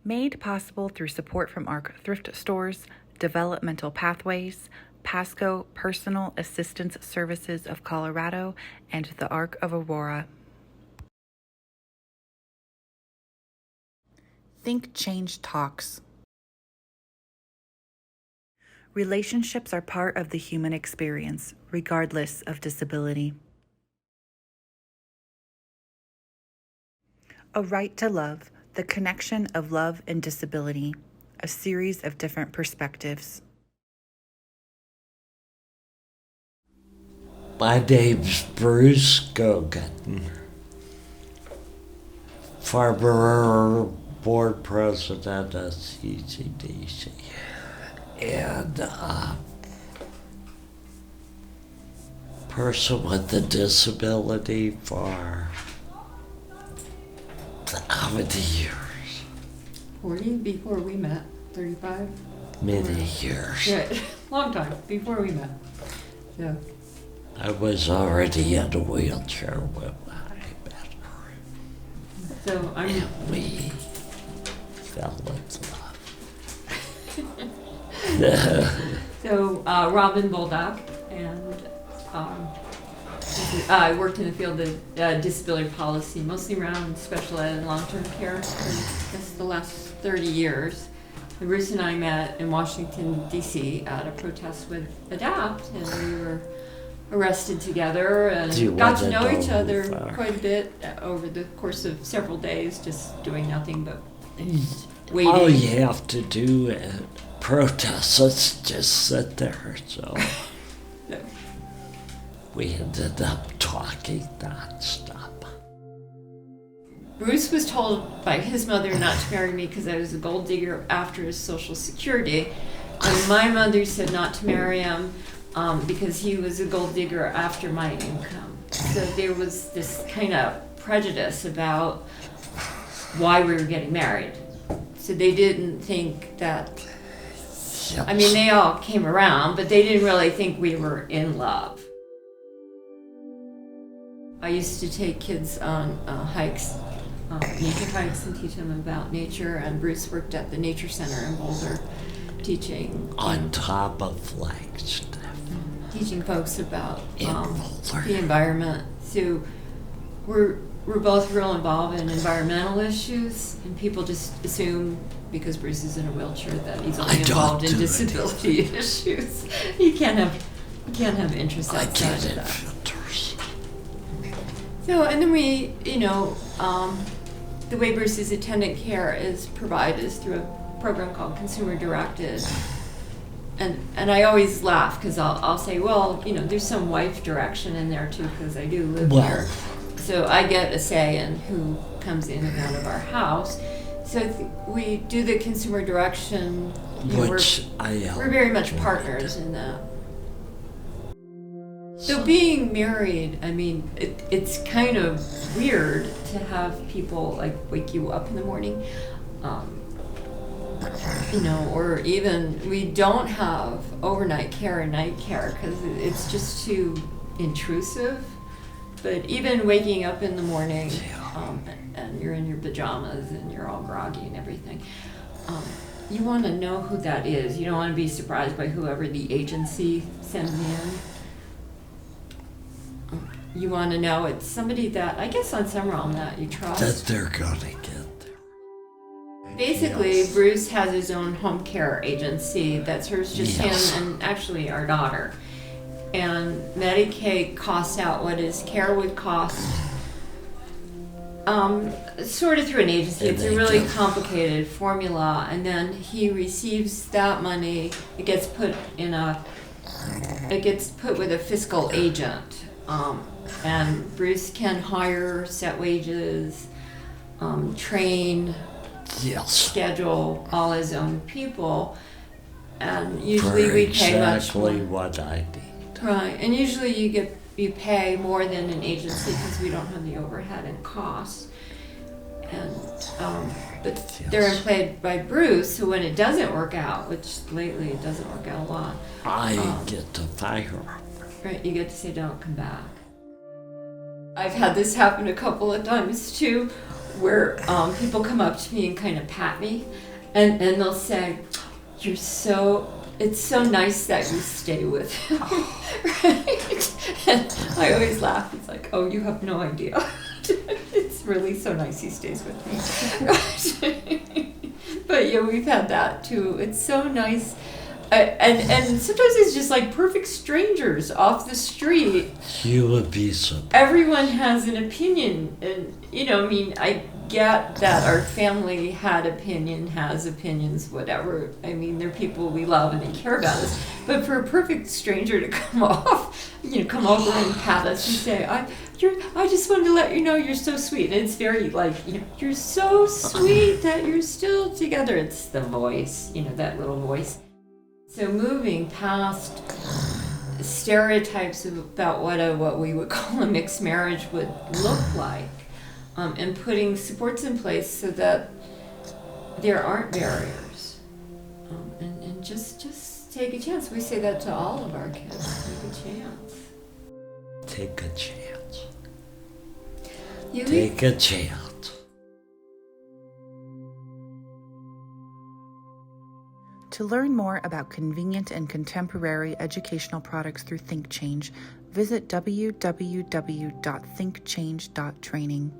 Made possible through support from ARC Thrift Stores, Developmental Pathways, Pasco Personal Assistance Services of Colorado, and the ARC of Aurora. Think Change Talks. Relationships are part of the human experience, regardless of disability. A Right to Love, the connection of love and disability, a series of different perspectives. My name's Bruce Gogan, former board president of CCDC, and person with a disability for how many years? 40 before we met, 35? Many years. Yeah, long time before we met. So. I was already in a wheelchair when I met her. So And we fell in love. So Robin Boldock, and I worked in the field of disability policy, mostly around special ed and long-term care for just the last 30 years. And Bruce and I met in Washington, D.C. at a protest with ADAPT, and we were arrested together and got to know each other quite a bit over the course of several days, just doing nothing but waiting. All you have to do at protests is just sit there, so we ended up talking nonstop. Bruce was told by his mother not to marry me because I was a gold digger after his Social Security, and my mother said not to marry him because he was a gold digger after my income. So there was this kind of prejudice about why we were getting married. So they didn't think that, I mean, they all came around, but they didn't really think we were in love. I used to take kids on hikes, nature hikes, and teach them about nature, and Bruce worked at the Nature Center in Boulder teaching. On top of Flagstaff. Teaching folks about Boulder. the environment. So we're both real involved in environmental issues, and people just assume because Bruce is in a wheelchair that he's only involved in disability issues. You can't have interests outside of that. Filters. So, and then we, the way Bruce's attendant care is provided is through a program called Consumer Directed. And I always laugh because I'll say, well, there's some wife direction in there too because I do live here. So I get a say in who comes in and out of our house. So we do the consumer direction. Which we're very much partners in that. So being married, I mean, it's kind of weird to have people like wake you up in the morning. Or even we don't have overnight care or night care because it's just too intrusive. But even waking up in the morning and you're in your pajamas and you're all groggy and everything, you want to know who that is. You don't want to be surprised by whoever the agency sends in. You want to know it's somebody that, I guess on some realm, that you trust. that they're gonna get there. Basically, Bruce has his own home care agency that serves just him and actually our daughter. And Medicaid costs out what his care would cost, sort of through an agency. It's a really complicated formula, and then he receives that money. It gets put with a fiscal agent, and Bruce can hire, set wages, train. Schedule all his own people, and usually we pay much more. Exactly what I need. Right, and usually you pay more than an agency because we don't have the overhead and costs. And but they're employed by Bruce, so when it doesn't work out, which lately it doesn't work out a lot, I get to fire her. Right, you get to say don't come back. I've had this happen a couple of times too, where people come up to me and kind of pat me, and they'll say, it's so nice that you stay with him. Right? And I always laugh. It's like, oh, you have no idea. It's really so nice he stays with me. But yeah, we've had that too. It's so nice. And sometimes it's just like perfect strangers off the street. You would be so. Everyone has an opinion, and I get that our family has opinions, whatever. I mean, they're people we love and they care about us. But for a perfect stranger to come over and pat us and say, I just wanted to let you know you're so sweet. And it's very like, you're so sweet that you're still together. It's the voice, that little voice. So moving past stereotypes about what we would call a mixed marriage would look like, and putting supports in place so that there aren't barriers, and just take a chance. We say that to all of our kids. Take a chance. Take a chance. You Take a chance. To learn more about convenient and contemporary educational products through ThinkChange, visit www.thinkchange.training.